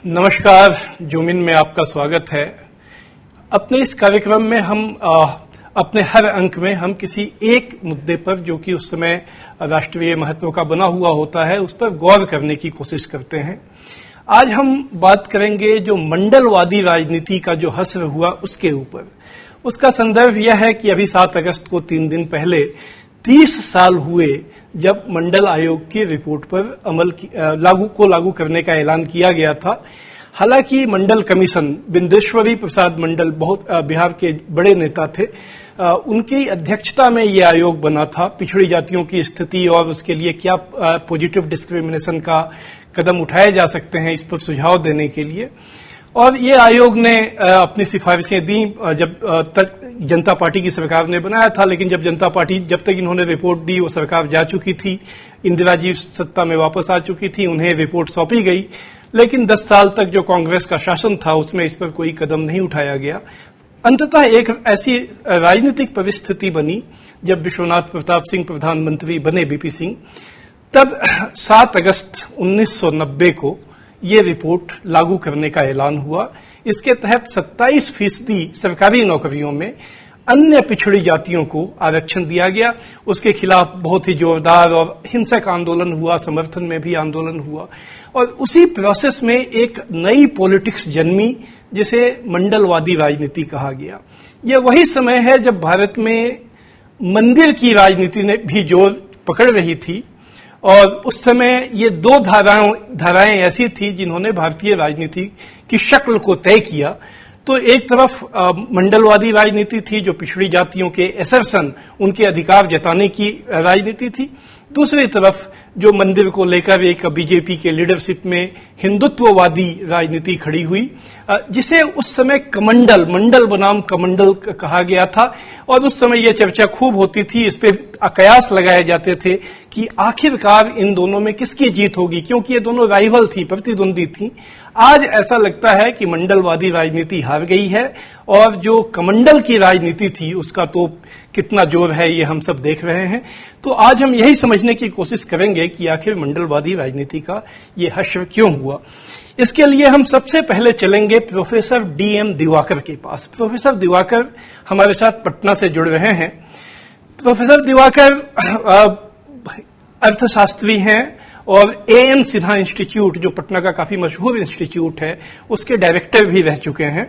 नमस्कार, जूमिन में आपका स्वागत है। अपने इस कार्यक्रम में हम अपने हर अंक में हम किसी एक मुद्दे पर जो कि उस समय राष्ट्रीय महत्व का बना हुआ होता है उस पर गौर करने की कोशिश करते हैं। आज हम बात करेंगे जो मंडलवादी राजनीति का जो हश्र हुआ उसके ऊपर। उसका संदर्भ यह है कि अभी 7 अगस्त को 3 दिन पहले 30 साल हुए जब मंडल आयोग की रिपोर्ट पर लागू करने का ऐलान किया गया था। हालांकि मंडल कमीशन, बिंदेश्वरी प्रसाद मंडल बहुत बिहार के बड़े नेता थे, उनकी अध्यक्षता में ये आयोग बना था। पिछड़ी जातियों की स्थिति और उसके लिए क्या पॉजिटिव डिस्क्रिमिनेशन का कदम उठाए जा सकते हैं, इस पर सुझाव देने के लिए। और ये आयोग ने अपनी सिफारिशें दी जब तक जनता पार्टी की सरकार ने बनाया था। लेकिन जब तक इन्होंने रिपोर्ट दी वो सरकार जा चुकी थी, इंदिरा जी सत्ता में वापस आ चुकी थी, उन्हें रिपोर्ट सौंपी गई। लेकिन 10 साल तक जो कांग्रेस का शासन था उसमें इस पर कोई कदम नहीं उठाया गया। अंततः एक ऐसी राजनीतिक परिस्थिति बनी जब विश्वनाथ प्रताप सिंह प्रधानमंत्री बने, बीपी सिंह, तब 7 अगस्त 1990 को ये रिपोर्ट लागू करने का ऐलान हुआ। इसके तहत 27% सरकारी नौकरियों में अन्य पिछड़ी जातियों को आरक्षण दिया गया। उसके खिलाफ बहुत ही जोरदार और हिंसक आंदोलन हुआ, समर्थन में भी आंदोलन हुआ। और उसी प्रोसेस में एक नई पॉलिटिक्स जन्मी जिसे मंडलवादी राजनीति कहा गया। यह वही समय है जब भारत में मंदिर की राजनीति ने भी जोर पकड़ रही थी। और उस समय ये 2 धाराएं ऐसी थी जिन्होंने भारतीय राजनीति की शक्ल को तय किया। तो एक तरफ मंडलवादी राजनीति थी जो पिछड़ी जातियों के एसर्शन, उनके अधिकार जताने की राजनीति थी। दूसरी तरफ जो मंदिर को लेकर एक बीजेपी के लीडरशिप में हिंदुत्ववादी राजनीति खड़ी हुई, जिसे उस समय मंडल बनाम कमंडल कहा गया था। और उस समय यह चर्चा खूब होती थी, इस पे कयास लगाए जाते थे कि आखिरकार इन दोनों में किसकी जीत होगी, क्योंकि ये दोनों राइवल थी, प्रतिद्वंदी थी। आज ऐसा लगता है कि मंडलवादी राजनीति हार गई है और जो कमंडल की राजनीति थी उसका तो कितना जोर है ये हम सब देख रहे हैं। तो आज हम यही समझने की कोशिश करेंगे कि आखिर मंडलवादी राजनीति का ये हश्र क्यों हुआ। इसके लिए हम सबसे पहले चलेंगे प्रोफेसर डीएम दिवाकर के पास। प्रोफेसर दिवाकर हमारे साथ पटना से जुड़ रहे हैं। प्रोफेसर दिवाकर अर्थशास्त्री हैं और एएन सिन्हा इंस्टीट्यूट, जो पटना का काफी मशहूर इंस्टीट्यूट है, उसके डायरेक्टर भी रह चुके हैं।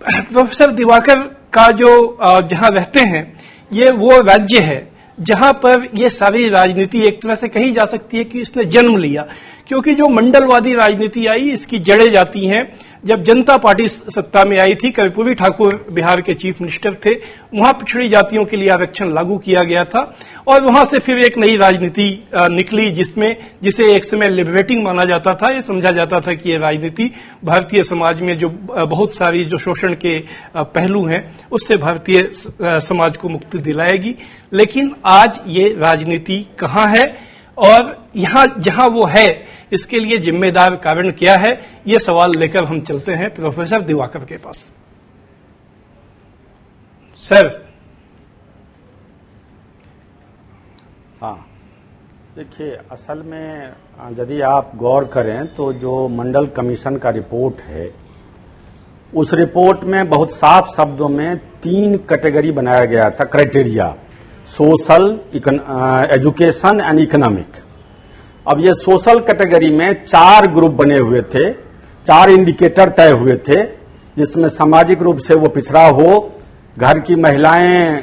प्रोफेसर दिवाकर का जो जहां रहते हैं ये वो राज्य है जहां पर ये सारी राजनीति एक तरह से कही जा सकती है कि इसने जन्म लिया। क्योंकि जो मंडलवादी राजनीति आई इसकी जड़ें जाती हैं जब जनता पार्टी सत्ता में आई थी। कर्पूरी ठाकुर बिहार के चीफ मिनिस्टर थे, वहां पिछड़ी जातियों के लिए आरक्षण लागू किया गया था। और वहां से फिर एक नई राजनीति निकली जिसे एक समय लिबरेटिंग माना जाता था। ये समझा जाता था कि ये राजनीति भारतीय समाज में जो बहुत सारी जो शोषण के पहलू हैं उससे भारतीय समाज को मुक्ति दिलाएगी। लेकिन आज ये राजनीति कहां है और यहां जहां वो है इसके लिए जिम्मेदार कारण क्या है, ये सवाल लेकर हम चलते हैं प्रोफेसर दिवाकर के पास। सर। हाँ, देखिए, असल में यदि आप गौर करें तो जो मंडल कमीशन का रिपोर्ट है उस रिपोर्ट में बहुत साफ शब्दों में 3 कैटेगरी बनाया गया था, criteria: social, education and economic. अब ये सोशल कैटेगरी में 4 ग्रुप बने हुए थे, 4 इंडिकेटर तय हुए थे, जिसमें सामाजिक रूप से वो पिछड़ा हो, घर की महिलाएं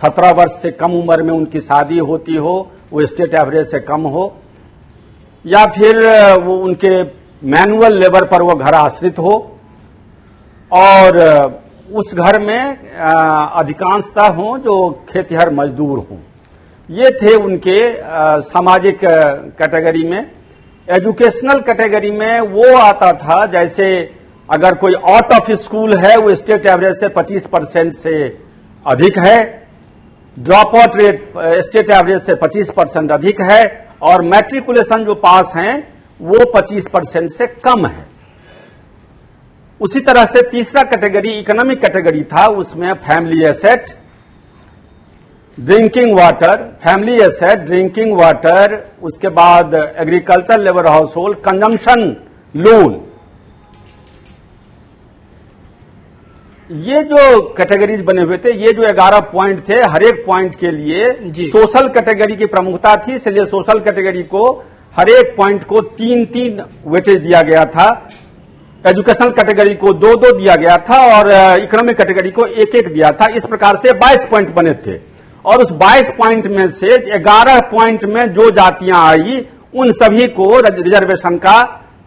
17 वर्ष से कम उम्र में उनकी शादी होती हो, वो स्टेट एवरेज से कम हो, या फिर वो उनके मैनुअल लेबर पर वो घर आश्रित हो, और उस घर में अधिकांशतः हों जो खेतिहर मजदूर हों। ये थे उनके सामाजिक कैटेगरी में। एजुकेशनल कैटेगरी में वो आता था जैसे अगर कोई आउट ऑफ स्कूल है वो स्टेट एवरेज से 25% से अधिक है, drop out rate state average से 25% अधिक है, और मैट्रिकुलेशन जो पास हैं वो 25% से कम है। उसी तरह से तीसरा कैटेगरी इकोनॉमिक कैटेगरी था, उसमें family asset, drinking water, family asset, drinking water, उसके बाद agriculture labour house hold, consumption loan, ये जो कैटेगरीज बने हुए थे, ये जो 11 पॉइंट थे, हर एक पॉइंट के लिए सोशल कैटेगरी की प्रमुखता थी, इसलिए सोशल कैटेगरी को हर एक पॉइंट को 3-3 वेटेज दिया गया था। एजुकेशनल कैटेगरी को 2-2 दिया गया था और इकोनॉमिक कैटेगरी को 1-1 दिया था। इस प्रकार से 22 पॉइंट बने थे और उस 22 पॉइंट में से 11 पॉइंट में जो जातियां आई उन सभी को रिजर्वेशन का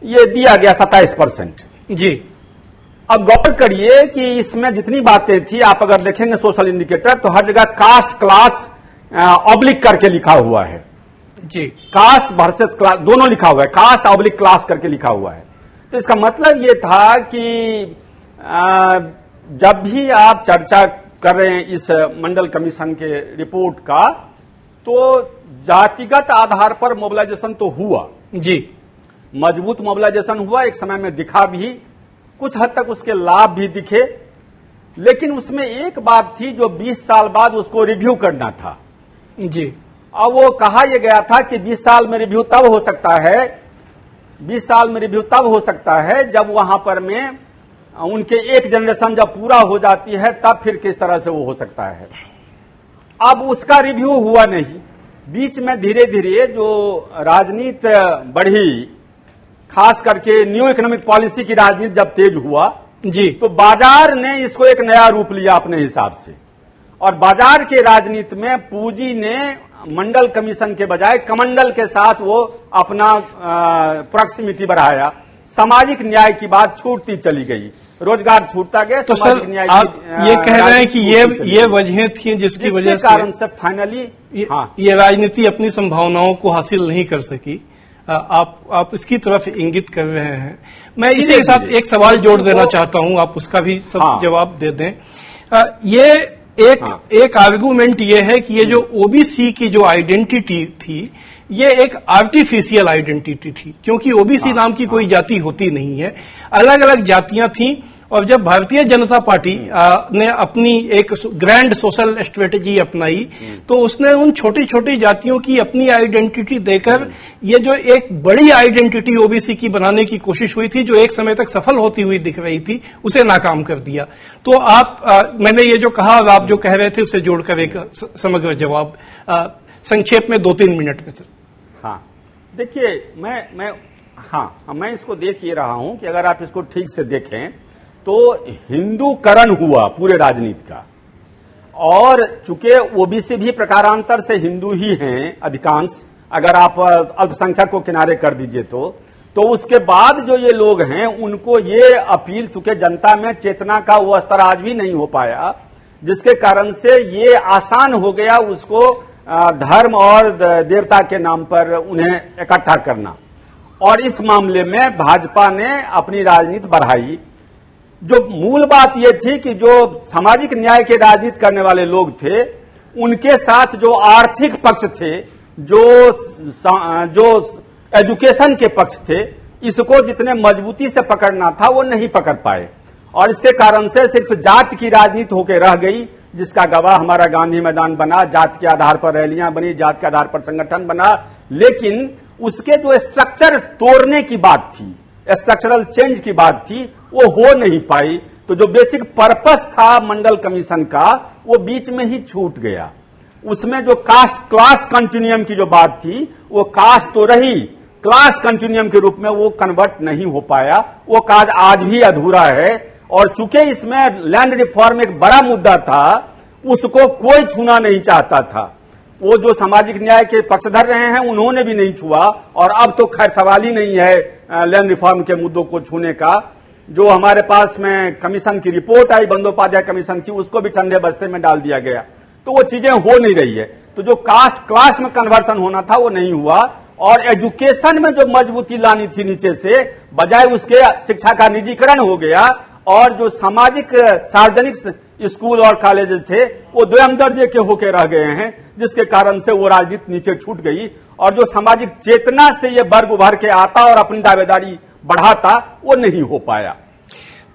ये दिया गया 27%। जी, अब गौर करिए कि इसमें जितनी बातें थी, आप अगर देखेंगे सोशल इंडिकेटर तो हर जगह कास्ट क्लास ऑब्लिक करके लिखा हुआ है। जी, कास्ट वर्सेस क्लास दोनों लिखा हुआ है, कास्ट ऑब्लिक क्लास करके लिखा हुआ है। तो इसका मतलब ये था कि जब भी आप चर्चा कर रहे हैं इस मंडल कमीशन के रिपोर्ट का, तो जातिगत आधार पर मोबिलाइजेशन तो हुआ, जी, मजबूत मोबिलाइजेशन हुआ, एक समय में दिखा भी, कुछ हद तक उसके लाभ भी दिखे, लेकिन उसमें एक बात थी जो 20 साल बाद उसको रिव्यू करना था। जी, अब वो कहा यह गया था कि 20 साल में रिव्यू तब हो सकता है, 20 साल में रिव्यू तब हो सकता है जब वहां पर में उनके एक जनरेशन जब पूरा हो जाती है, तब फिर किस तरह से वो हो सकता है। अब उसका रिव्यू हुआ नहीं, बीच में धीरे धीरे जो राजनीति बढ़ी, खास करके न्यू इकोनॉमिक पॉलिसी की राजनीति जब तेज हुआ, जी, तो बाजार ने इसको एक नया रूप लिया अपने हिसाब से, और बाजार के राजनीति में पूंजी ने मंडल कमीशन के बजाय कमंडल के साथ वो अपना प्रॉक्सिमिटी बढ़ाया। सामाजिक न्याय की बात छूटती चली गई, रोजगार छूटता गया। तो सर, न्याय आप ये कह रहे हैं कि ये वजहें थी जिसकी वजह से कारण से फाइनली ये राजनीति अपनी संभावनाओं को हासिल नहीं कर सकी। आप इसकी तरफ इंगित कर रहे हैं। मैं इसी के साथ एक सवाल जोड़ देना चाहता हूं, आप उसका भी सब जवाब दे दें। ये एक आर्गुमेंट ये है कि ये जो ओबीसी की जो आइडेंटिटी थी, ये एक आर्टिफिशियल आइडेंटिटी थी, क्योंकि ओबीसी नाम की कोई जाति होती नहीं है, अलग अलग जातियां थीं। और जब भारतीय जनता पार्टी ने अपनी एक ग्रैंड सोशल स्ट्रेटेजी अपनाई, तो उसने उन छोटी छोटी जातियों की अपनी आइडेंटिटी देकर ये जो एक बड़ी आइडेंटिटी ओबीसी की बनाने की कोशिश हुई थी, जो एक समय तक सफल होती हुई दिख रही थी, उसे नाकाम कर दिया। तो आप मैंने ये जो कहा और आप जो कह रहे थे उसे जोड़कर एक समग्र जवाब संक्षेप में 2-3 मिनट में सर। हाँ, देखिए, मैं इसको देख ये रहा हूं कि अगर आप इसको ठीक से देखें तो हिंदूकरण हुआ पूरे राजनीति का, और चूंकि ओबीसी भी प्रकारांतर से हिंदू ही हैं अधिकांश, अगर आप अल्पसंख्यक को किनारे कर दीजिए तो उसके बाद जो ये लोग हैं उनको ये अपील, चूंकि जनता में चेतना का वो स्तर आज भी नहीं हो पाया, जिसके कारण से ये आसान हो गया उसको धर्म और देवता के नाम पर उन्हें इकट्ठा करना। और इस मामले में भाजपा ने अपनी राजनीति बढ़ाई। जो मूल बात यह थी कि जो सामाजिक न्याय के राजनीति करने वाले लोग थे, उनके साथ जो आर्थिक पक्ष थे, जो एजुकेशन के पक्ष थे, इसको जितने मजबूती से पकड़ना था वो नहीं पकड़ पाए, और इसके कारण से सिर्फ जाति की राजनीति होकर रह गई, जिसका गवाह हमारा गांधी मैदान बना, जाति के आधार पर रैलियां बनी, जाति के आधार पर संगठन बना, लेकिन उसके जो स्ट्रक्चर तोड़ने की बात थी, स्ट्रक्चरल चेंज की बात थी, वो हो नहीं पाई। तो जो बेसिक पर्पस था मंडल कमीशन का, वो बीच में ही छूट गया। उसमें जो कास्ट क्लास कंटिन्यूम की जो बात थी, वो कास्ट तो रही, क्लास कंटिन्यूम के रूप में वो कन्वर्ट नहीं हो पाया, वो काज आज भी अधूरा है। और चूंकि इसमें लैंड रिफॉर्म एक बड़ा मुद्दा था, उसको कोई छूना नहीं चाहता था। वो जो सामाजिक न्याय के पक्षधर रहे हैं उन्होंने भी नहीं छुआ, और अब तो खैर सवाल ही नहीं है लैंड रिफॉर्म के मुद्दों को छूने का। जो हमारे पास में कमीशन की रिपोर्ट आई, बंदोपाध्याय कमीशन की, उसको भी ठंडे बस्ते में डाल दिया गया। तो वो चीजें हो नहीं रही है। तो जो कास्ट क्लास में कन्वर्सन होना था वो नहीं हुआ, और एजुकेशन में जो मजबूती लानी थी नीचे से, बजाय उसके शिक्षा का निजीकरण हो गया, और जो सामाजिक सार्वजनिक स्कूल और कॉलेजेस थे वो द्वयम दर्जे के होके रह गए हैं, जिसके कारण से वो राजनीति नीचे छूट गई। और जो सामाजिक चेतना से ये वर्ग उभर के आता और अपनी दावेदारी बढ़ाता, वो नहीं हो पाया।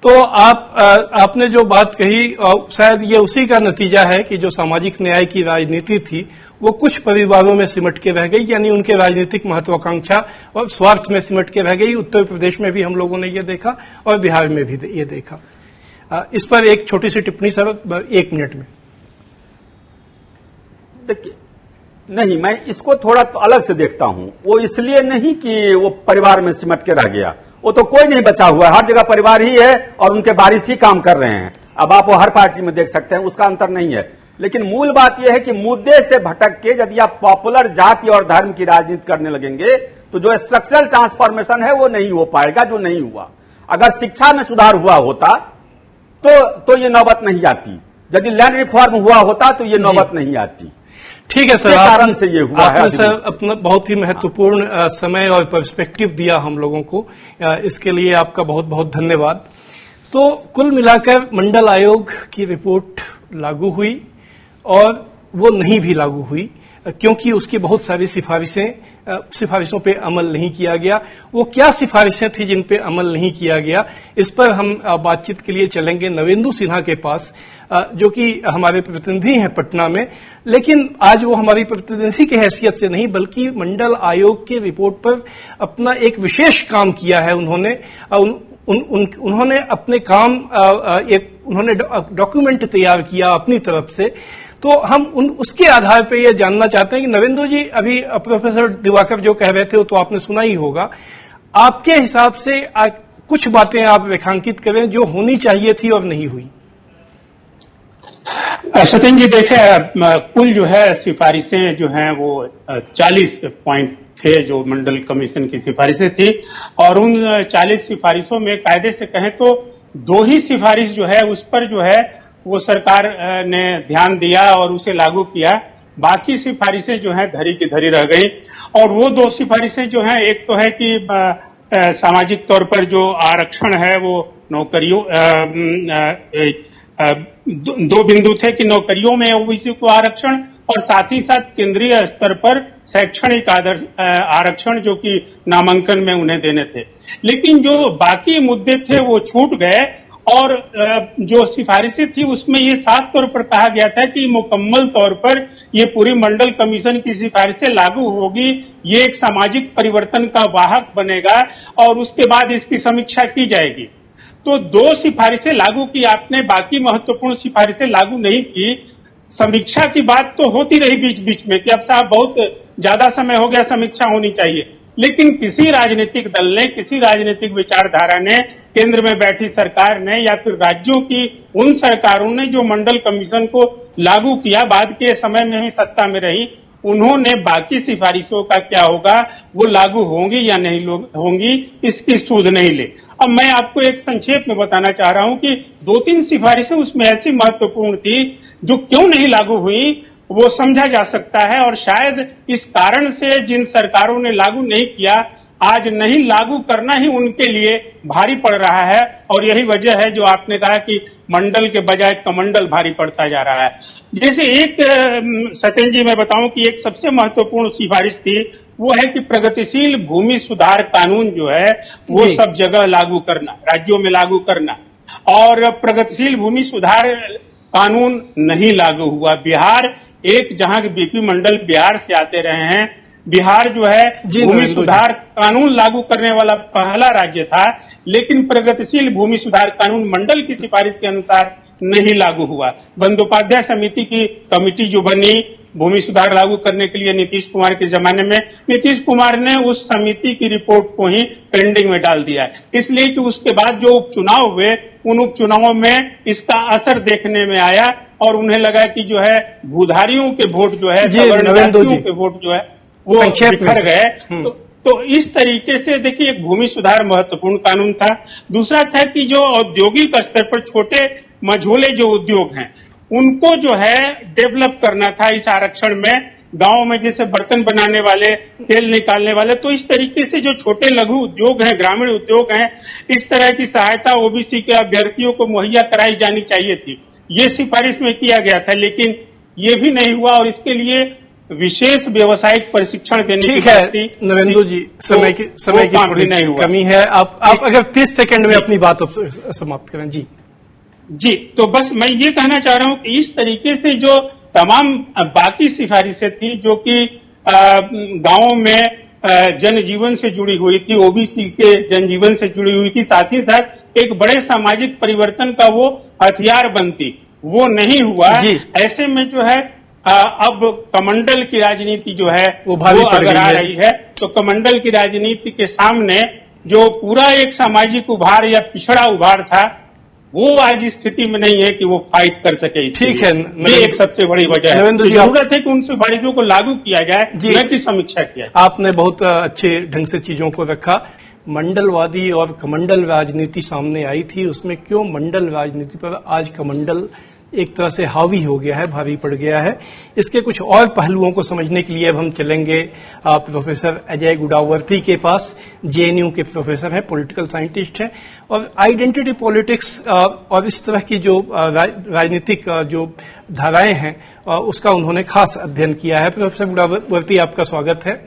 तो आपने जो बात कही शायद ये उसी का नतीजा है कि जो सामाजिक न्याय की राजनीति थी वो कुछ परिवारों में सिमट के रह गई, यानी उनके राजनीतिक महत्वाकांक्षा और स्वार्थ में सिमट के रह गई। उत्तर प्रदेश में भी हम लोगों ने ये देखा और बिहार में भी ये देखा। इस पर एक छोटी सी टिप्पणी सर, 1 मिनट में। देखिए, नहीं, मैं इसको थोड़ा तो अलग से देखता हूं। वो इसलिए नहीं कि वो परिवार में सिमट के रह गया, वो तो कोई नहीं बचा हुआ है, हर जगह परिवार ही है और उनके वारिस ही काम कर रहे हैं। अब आप वो हर पार्टी में देख सकते हैं, उसका अंतर नहीं है। लेकिन मूल बात यह है कि मुद्दे से भटक के यदि आप पॉपुलर जाति और धर्म की राजनीति करने लगेंगे तो जो स्ट्रक्चरल ट्रांसफॉर्मेशन है वो नहीं हो पाएगा, जो नहीं हुआ। अगर शिक्षा में सुधार हुआ होता तो ये नौबत नहीं आती, यदि लैंड रिफॉर्म हुआ होता तो ये नौबत नहीं आती। ठीक है सर, कारण से ये हुआ है। आपने सर अपना बहुत ही महत्वपूर्ण समय और पर्सपेक्टिव दिया हम लोगों को, इसके लिए आपका बहुत बहुत धन्यवाद। तो कुल मिलाकर मंडल आयोग की रिपोर्ट लागू हुई और वो नहीं भी लागू हुई क्योंकि उसकी बहुत सारी सिफारिशों पे अमल नहीं किया गया। वो क्या सिफारिशें थी जिन पे अमल नहीं किया गया, इस पर हम बातचीत के लिए चलेंगे नवेंदु सिन्हा के पास, जो कि हमारे प्रतिनिधि हैं पटना में। लेकिन आज वो हमारी प्रतिनिधि की हैसियत से नहीं बल्कि मंडल आयोग की रिपोर्ट पर अपना एक विशेष काम किया है। उन्होंने अपने काम उन्होंने डॉक्यूमेंट तैयार किया अपनी तरफ से। तो हम उसके आधार पर यह जानना चाहते हैं कि नवेंदु जी, अभी प्रोफेसर दिवाकर जो कह रहे थे वो तो आपने सुना ही होगा, आपके हिसाब से कुछ बातें आप रेखांकित करें जो होनी चाहिए थी और नहीं हुई। सत्यन जी, देखे कुल जो है सिफारिशें जो हैं वो 40 पॉइंट थे जो मंडल कमीशन की सिफारिशें थी, और उन 40 सिफारिशों में कायदे से कहें तो 2 ही सिफारिश जो है उस पर जो है वो सरकार ने ध्यान दिया और उसे लागू किया। बाकी सिफारिशें जो है धरी की धरी रह गई। और वो 2 सिफारिशें जो हैं, एक तो है कि सामाजिक तौर पर जो आरक्षण है वो नौकरियों 2 बिंदु थे कि नौकरियों में ओबीसी को आरक्षण और साथ ही साथ केंद्रीय स्तर पर शैक्षणिक आरक्षण जो कि नामांकन में उन्हें देने थे। लेकिन जो बाकी मुद्दे थे वो छूट गए और जो सिफारिशें थी उसमें ये साफ तौर पर कहा गया था कि मुकम्मल तौर पर ये पूरी मंडल कमीशन की सिफारिशें लागू होगी, ये एक सामाजिक परिवर्तन का वाहक बनेगा और उसके बाद इसकी समीक्षा की जाएगी। तो 2 सिफारिशें लागू की आपने, बाकी महत्वपूर्ण सिफारिशें लागू नहीं की। समीक्षा की बात तो होती रही बीच बीच में कि अब साहब बहुत ज्यादा समय हो गया, समीक्षा होनी चाहिए। लेकिन किसी राजनीतिक दल ने, किसी राजनीतिक विचारधारा ने, केंद्र में बैठी सरकार ने या फिर राज्यों की उन सरकारों ने जो मंडल कमीशन को लागू किया, बाद के समय में भी सत्ता में रही, उन्होंने बाकी सिफारिशों का क्या होगा, वो लागू होंगी या नहीं होंगी, इसकी सूझ नहीं ली। अब मैं आपको एक संक्षेप में बताना चाह रहा हूं कि 2-3 सिफारिशें उसमें ऐसी महत्वपूर्ण थी जो क्यों नहीं लागू हुई वो समझा जा सकता है। और शायद इस कारण से जिन सरकारों ने लागू नहीं किया, आज नहीं लागू करना ही उनके लिए भारी पड़ रहा है। और यही वजह है जो आपने कहा कि मंडल के बजाय कमंडल भारी पड़ता जा रहा है। जैसे एक सत्यन जी मैं बताऊं कि एक सबसे महत्वपूर्ण सिफारिश थी, वो है कि प्रगतिशील भूमि सुधार कानून जो है वो सब जगह लागू करना, राज्यों में लागू करना। और प्रगतिशील भूमि सुधार कानून नहीं लागू हुआ। बिहार एक, जहां के बीपी मंडल बिहार से आते रहे हैं, बिहार जो है भूमि सुधार कानून लागू करने वाला पहला राज्य था, लेकिन प्रगतिशील भूमि सुधार कानून मंडल की सिफारिश के अनुसार नहीं लागू हुआ। बंदोपाध्याय समिति की कमेटी जो बनी भूमि सुधार लागू करने के लिए नीतीश कुमार के जमाने में, नीतीश कुमार ने उस समिति की रिपोर्ट को ही पेंडिंग में डाल दिया है, इसलिए कि उसके बाद जो उपचुनाव हुए उन उपचुनावों में इसका असर देखने में आया और उन्हें लगा कि जो है भूधारियों के वोट जो है, सवर्ण जातियों के वोट जो है वो बिखर गए। तो इस तरीके से देखिए एक भूमि सुधार महत्वपूर्ण कानून था। दूसरा था कि जो औद्योगिक स्तर पर छोटे मझोले जो उद्योग हैं उनको जो है डेवलप करना था इस आरक्षण में। गांव में जैसे बर्तन बनाने वाले, तेल निकालने वाले, तो इस तरीके से जो छोटे लघु उद्योग हैं, ग्रामीण उद्योग हैं, इस तरह की सहायता ओबीसी के अभ्यर्थियों को मुहैया कराई जानी चाहिए थी। ये सिफारिश में किया गया था, लेकिन ये भी नहीं हुआ और इसके लिए विशेष व्यवसायिक प्रशिक्षण देने की ठीक है बात थी। नरेंद्र जी, समय की काम थोड़ी भी नहीं हुआ। कमी है। आप अगर 30 सेकंड में अपनी बात समाप्त करें। जी जी, तो बस मैं ये कहना चाह रहा हूं कि इस तरीके से जो तमाम बाकी सिफारिशें थी जो कि गांवों में जनजीवन से जुड़ी हुई थी, ओबीसी के जनजीवन से जुड़ी हुई थी, साथ ही साथ एक बड़े सामाजिक परिवर्तन का वो हथियार बनती, वो नहीं हुआ। ऐसे में जो है अब कमंडल की राजनीति जो है वो अगर आ रही है, तो कमंडल की राजनीति के सामने जो पूरा एक सामाजिक उभार या पिछड़ा उभार था, वो आज स्थिति में नहीं है कि वो फाइट कर सके। ठीक है, ये एक सबसे बड़ी वजह है। तो जरूरत है कि उन सिफारिशों को लागू किया जाए, न कि समीक्षा किया जाए। आपने बहुत अच्छे ढंग से चीजों को रखा। मंडलवादी और कमंडल राजनीति सामने आई थी, उसमें क्यों मंडल राजनीति पर आज कमंडल एक तरह से हावी हो गया है, भारी पड़ गया है। इसके कुछ और पहलुओं को समझने के लिए अब हम चलेंगे प्रोफेसर अजय गुडावर्ती के पास। जेएनयू के प्रोफेसर हैं, पॉलिटिकल साइंटिस्ट हैं और आइडेंटिटी पॉलिटिक्स और इस तरह की जो राजनीतिक जो धाराएं हैं उसका उन्होंने खास अध्ययन किया है। प्रोफेसर गुडावर्ती, आपका स्वागत है।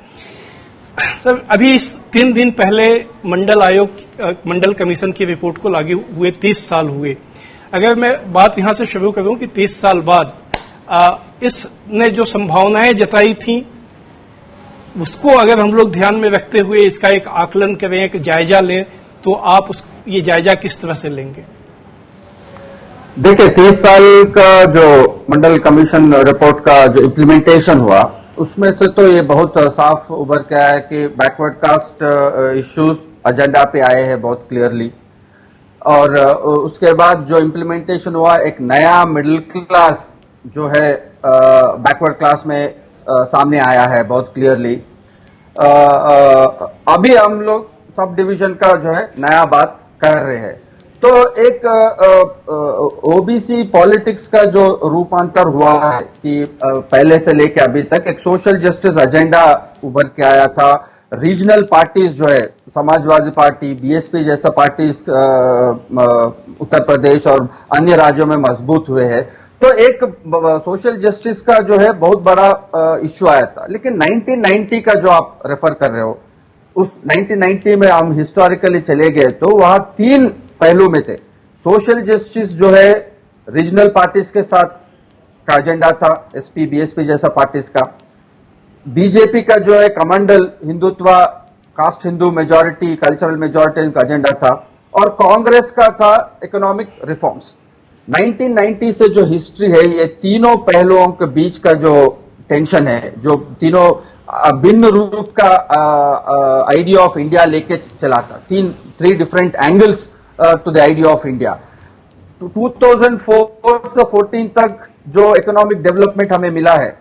सर, अभी 3 दिन पहले मंडल कमीशन की रिपोर्ट को लागू हुए 30 साल हुए। अगर मैं बात यहां से शुरू करूं कि 30 साल बाद इसने जो संभावनाएं जताई थी, उसको अगर हम लोग ध्यान में रखते हुए इसका एक आकलन करें, एक जायजा लें, तो आप ये जायजा किस तरह से लेंगे? देखिए, 30 साल का जो मंडल कमीशन रिपोर्ट का जो इम्प्लीमेंटेशन हुआ, उसमें से तो ये बहुत साफ उभर के आया कि बैकवर्ड कास्ट इश्यूज एजेंडा पे आए हैं बहुत क्लियरली। और उसके बाद जो इम्प्लीमेंटेशन हुआ, एक नया मिडिल क्लास जो है बैकवर्ड क्लास में सामने आया है बहुत क्लियरली। अभी हम लोग सब डिवीजन का जो है नया बात कर रहे हैं। तो एक ओबीसी पॉलिटिक्स का जो रूपांतर हुआ है कि पहले से लेके अभी तक एक सोशल जस्टिस एजेंडा उभर के आया था। रीजनल पार्टीज जो है, समाजवादी पार्टी, बीएसपी जैसा पार्टीज उत्तर प्रदेश और अन्य राज्यों में मजबूत हुए हैं। तो एक सोशल जस्टिस का जो है बहुत बड़ा इश्यू आया था। लेकिन 1990 का जो आप रेफर कर रहे हो, उस 1990 में हम हिस्टोरिकली चले गए तो वहां 3 पहलू में थे। सोशल जस्टिस जो है रीजनल पार्टीज के साथ का एजेंडा था, एसपी बीएसपी जैसा पार्टीज का। बीजेपी का जो है कमंडल Hindutva, caste Hindu majority, cultural majority का एजेंडा था। और कांग्रेस का था इकोनॉमिक रिफॉर्म्स। 1990 से जो हिस्ट्री है, ये तीनों पहलुओं के बीच का जो टेंशन है, जो तीनों भिन्न रूप का आइडिया ऑफ इंडिया लेके चला था, 3 different angles to the idea of India. 2004 से 14 तक जो इकोनॉमिक डेवलपमेंट हमें मिला है,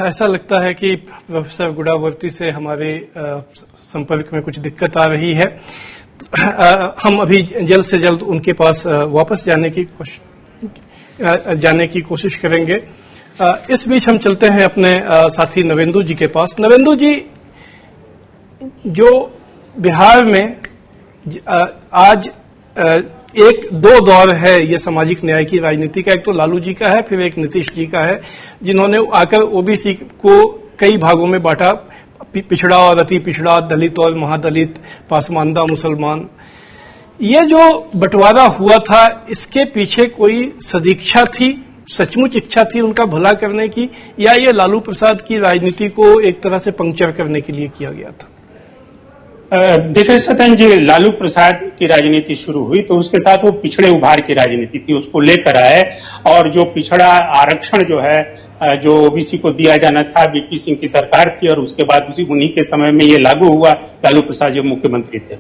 ऐसा लगता है कि प्रोफेसर गुडावर्ती से हमारे संपर्क में कुछ दिक्कत आ रही है। हम अभी जल्द से जल्द उनके पास वापस जाने की कोशिश करेंगे। इस बीच हम चलते हैं अपने साथी नवेंदु जी के पास। नवेंदु जी, जो बिहार में आज 1-2 दौर है ये सामाजिक न्याय की राजनीति का। एक तो लालू जी का है, फिर एक नीतीश जी का है, जिन्होंने आकर ओबीसी को कई भागों में बांटा, पिछड़ा और अति पिछड़ा, दलित और महादलित, पासमानदा, मुसलमान। ये जो बंटवारा हुआ था, इसके पीछे कोई सदिच्छा थी, सचमुच इच्छा थी उनका भला करने की, या ये लालू प्रसाद की राजनीति को एक तरह से पंक्चर करने के लिए किया गया था? देखिए सतन जी, लालू प्रसाद की राजनीति शुरू हुई तो उसके साथ वो पिछड़े उभार की राजनीति थी, उसको लेकर आए। और जो पिछड़ा आरक्षण जो है, जो ओबीसी को दिया जाना था, बीपी सिंह की सरकार थी और उसके बाद उन्हीं के समय में ये लागू हुआ। लालू प्रसाद जब मुख्यमंत्री थे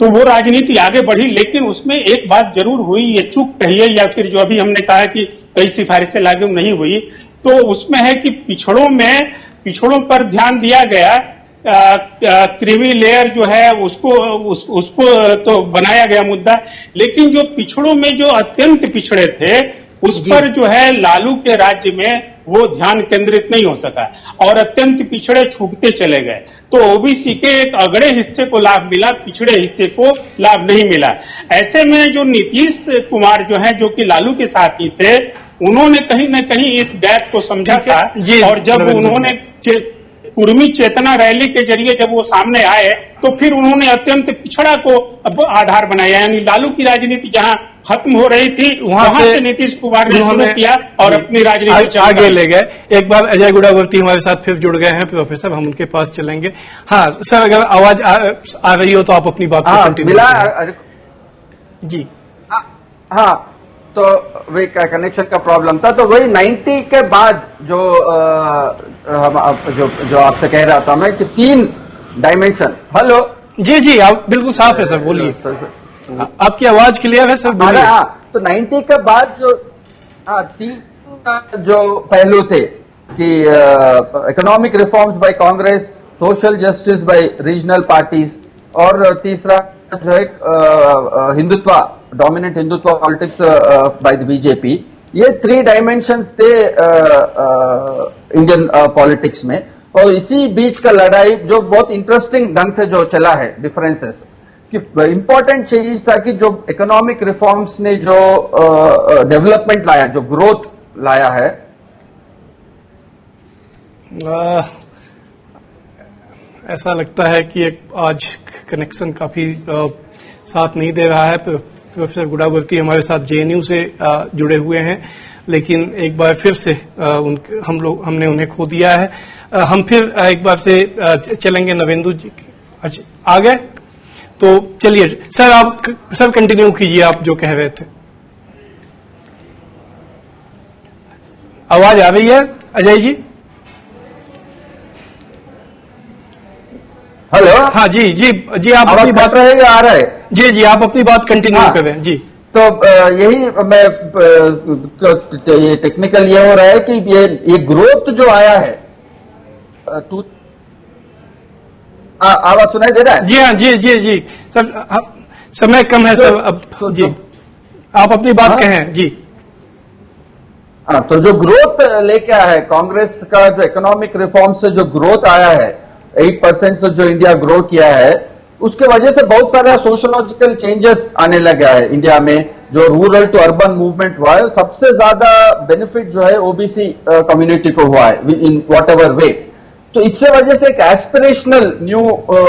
तो वो राजनीति आगे बढ़ी। लेकिन उसमें एक बात जरूर हुई, ये चूक कहिए या फिर जो अभी हमने कहा कि कई सिफारिशें लागू नहीं हुई, तो उसमें है कि पिछड़ों पर ध्यान दिया गया। क्रीमी लेयर जो है उसको तो बनाया गया मुद्दा, लेकिन जो पिछड़ों में जो अत्यंत पिछड़े थे उस पर जो है लालू के राज्य में वो ध्यान केंद्रित नहीं हो सका और अत्यंत पिछड़े छूटते चले गए। तो ओबीसी के एक अगड़े हिस्से को लाभ मिला, पिछड़े हिस्से को लाभ नहीं मिला। ऐसे में जो नीतीश कुमार जो है, जो कि लालू के साथ ही थे, उन्होंने कहीं न कहीं इस गैप को समझा था और जब उन्होंने कुर्मी चेतना रैली के जरिए जब वो सामने आए तो फिर उन्होंने अत्यंत पिछड़ा को आधार बनाया, यानी लालू की राजनीति जहां खत्म हो रही थी वहां से नीतीश कुमार ने शुरू किया और अपनी राजनीति आगे ले गए। एक बार अजय गुड़ावर्ती हमारे साथ फिर जुड़ गए हैं प्रोफेसर, हम उनके पास चलेंगे। हाँ सर, अगर आवाज आ रही हो तो आप अपनी बात को कंटिन्यू करें। जी हाँ, तो वही कनेक्शन का प्रॉब्लम था, तो वही 90 के बाद जो जो आपसे कह रहा था मैं कि 3 डायमेंशन। हेलो जी जी, आप बिल्कुल साफ है सर, बोलिए। आपकी आवाज क्लियर है सर, बोलिए। हाँ, तो 90 के बाद जो 3 जो पहलू थे कि economic reforms by Congress, social justice by regional parties, और तीसरा जो है Hindutva, dominant Hindutva politics by the BJP. ये 3 डायमेंशंस थे इंडियन पॉलिटिक्स में, और इसी बीच का लड़ाई जो बहुत इंटरेस्टिंग ढंग से जो चला है, डिफरेंसेस कि इंपॉर्टेंट चीज था कि जो इकोनॉमिक रिफॉर्म्स ने जो डेवलपमेंट लाया, जो ग्रोथ लाया है, ऐसा लगता है कि आज कनेक्शन काफी साथ नहीं दे रहा है। प्रोफेसर गुड़ावर्ती हमारे साथ जेएनयू से जुड़े हुए हैं, लेकिन एक बार फिर से हमने उन्हें खो दिया है। हम फिर एक बार से चलेंगे नवेंदु जी। अच्छा, आ गए तो चलिए सर, आप सर कंटिन्यू कीजिए आप जो कह रहे थे। आवाज आ रही है अजय जी? हेलो। हाँ जी जी जी, आप अपनी बात रहेगा, आ रहा है? जी जी, आप अपनी बात कंटिन्यू करें जी। तो यही मैं ये टेक्निकल ये हो रहा है कि ये ग्रोथ जो आया है, आवाज सुनाई दे रहा है? जी हाँ, जी जी जी सर, समय कम है सर अब। जी आप अपनी बात कहें जी। हाँ, तो जो ग्रोथ लेके आया है कांग्रेस का, जो इकोनॉमिक रिफॉर्म से जो ग्रोथ आया है, 8% से जो इंडिया ग्रो किया है, उसके वजह से बहुत सारा सोशोलॉजिकल चेंजेस आने लगा है इंडिया में। जो रूरल टू अर्बन मूवमेंट हुआ है, सबसे ज्यादा बेनिफिट जो है ओबीसी कम्युनिटी को हुआ है इन व्हाट एवर वे। तो इससे वजह से एक एस्पिरेशनल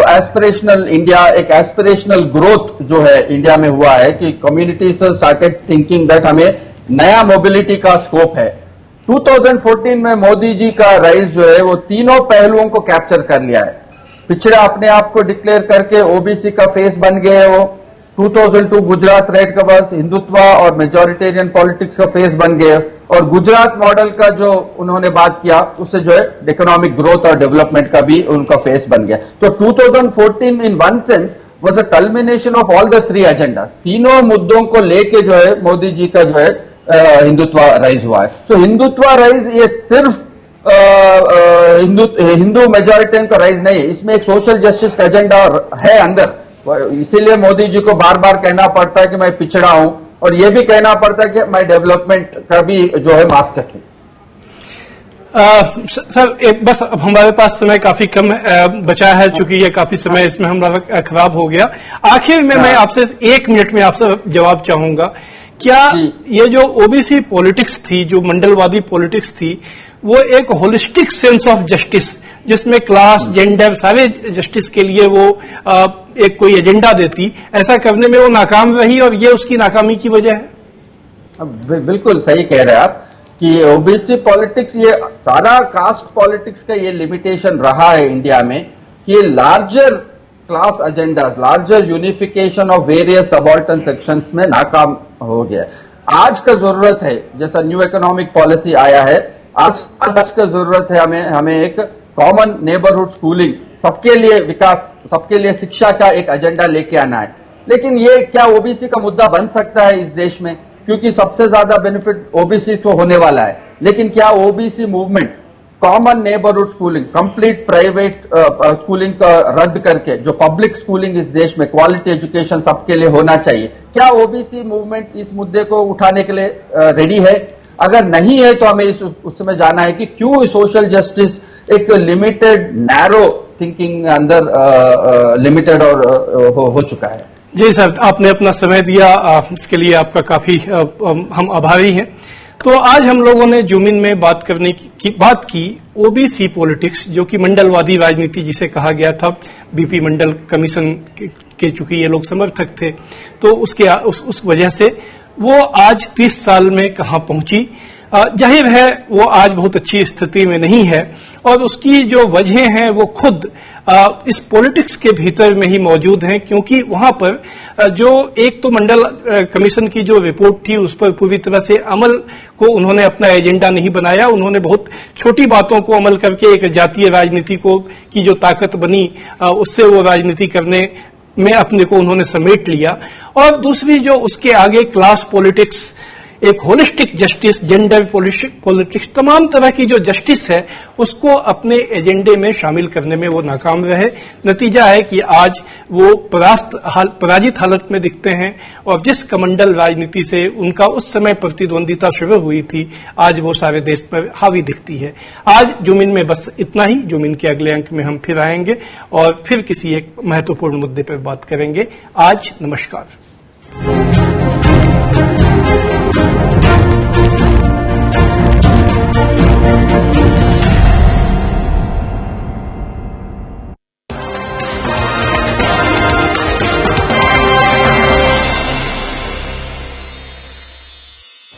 एस्पिरेशनल इंडिया, एक एस्पिरेशनल ग्रोथ जो है इंडिया में हुआ है कि कम्युनिटीज स्टार्टेड थिंकिंग दैट हमें नया मोबिलिटी का स्कोप है। 2014 में मोदी जी का राइज जो है वो तीनों पहलुओं को कैप्चर कर लिया है। पिछड़ा अपने आप को डिक्लेयर करके ओबीसी का फेस बन गए वो। 2002 गुजरात रेड का बस हिंदुत्व और मेजोरिटेरियन पॉलिटिक्स का फेस बन गए, और गुजरात मॉडल का जो उन्होंने बात किया उससे जो है इकोनॉमिक ग्रोथ और डेवलपमेंट का भी उनका फेस बन गया। तो 2014 in one sense was a culmination of all the 3 agendas. तीनों मुद्दों को लेके जो है मोदी जी का जो है हिंदुत्व राइज हुआ है। तो हिंदुत्व राइज ये सिर्फ हिंदू मेजोरिटी का राइज नहीं है, इसमें एक सोशल जस्टिस का एजेंडा है अंदर। इसीलिए मोदी जी को बार बार कहना पड़ता है कि मैं पिछड़ा हूं, और ये भी कहना पड़ता है कि मैं डेवलपमेंट का भी जो है मास्कट हूं। सर एक बस अब हमारे पास समय काफी कम बचा है, चूंकि ये काफी समय इसमें हमारा खराब हो गया। आखिर में मैं आपसे 1 मिनट में आपसे जवाब चाहूंगा, क्या ये जो ओबीसी पॉलिटिक्स थी, जो मंडलवादी पॉलिटिक्स थी, वो एक होलिस्टिक सेंस ऑफ जस्टिस, जिसमें क्लास, जेंडर, सारे जस्टिस के लिए वो एक कोई एजेंडा देती, ऐसा करने में वो नाकाम रही, और ये उसकी नाकामी की वजह है? बिल्कुल सही कह रहे हैं आप कि ओबीसी पॉलिटिक्स, ये सारा कास्ट पॉलिटिक्स का ये लिमिटेशन रहा है इंडिया में कि larger class agendas, larger unification of various subordinate sections में नाकाम हो गया। आज का जरूरत है, जैसा न्यू इकोनॉमिक पॉलिसी आया है, आज का जरूरत है हमें एक कॉमन नेबरहुड स्कूलिंग, सबके लिए विकास, सबके लिए शिक्षा का एक एजेंडा लेके आना है। लेकिन ये क्या ओबीसी का मुद्दा बन सकता है इस देश में? क्योंकि सबसे ज्यादा बेनिफिट ओबीसी तो होने वाला है, लेकिन क्या OBC movement common neighbourhood schooling, complete private schooling का रद्द करके जो पब्लिक स्कूलिंग इस देश में, क्वालिटी एजुकेशन सबके लिए होना चाहिए, क्या ओबीसी मूवमेंट इस मुद्दे को उठाने के लिए रेडी है? अगर नहीं है तो हमें उसमें जाना है कि क्यों सोशल जस्टिस एक लिमिटेड नैरो थिंकिंग अंदर लिमिटेड और हो चुका है। जी सर, आपने अपना समय दिया, इसके लिए आपका काफी हम आभारी हैं। तो आज हम लोगों ने जूम इन में बात की ओबीसी पॉलिटिक्स, जो कि मंडलवादी राजनीति जिसे कहा गया था। बीपी मंडल कमीशन के चूंकि ये लोग समर्थक थे, तो उस वजह से वो आज 30 साल में कहां पहुंची। जाहिर है वो आज बहुत अच्छी स्थिति में नहीं है, और उसकी जो वजह हैं वो खुद इस पॉलिटिक्स के भीतर में ही मौजूद हैं, क्योंकि वहां पर जो एक तो मंडल कमीशन की जो रिपोर्ट थी उस पर पूरी तरह से अमल को उन्होंने अपना एजेंडा नहीं बनाया। उन्होंने बहुत छोटी बातों को अमल करके एक जातीय राजनीति की जो ताकत बनी उससे वो राजनीति करने में अपने को उन्होंने समेट लिया। और दूसरी जो उसके आगे क्लास पॉलिटिक्स, एक होलिस्टिक जस्टिस, जेंडर पॉलिटिक्स, तमाम तरह की जो जस्टिस है उसको अपने एजेंडे में शामिल करने में वो नाकाम रहे। नतीजा है कि आज वो पराजित हालत में दिखते हैं, और जिस कमंडल राजनीति से उनका उस समय प्रतिद्वंदिता शुरू हुई थी, आज वो सारे देश पर हावी दिखती है। आज जूम इन में बस इतना ही। जूम इन के अगले अंक में हम फिर आएंगे और फिर किसी एक महत्वपूर्ण मुद्दे पर बात करेंगे। आज नमस्कार।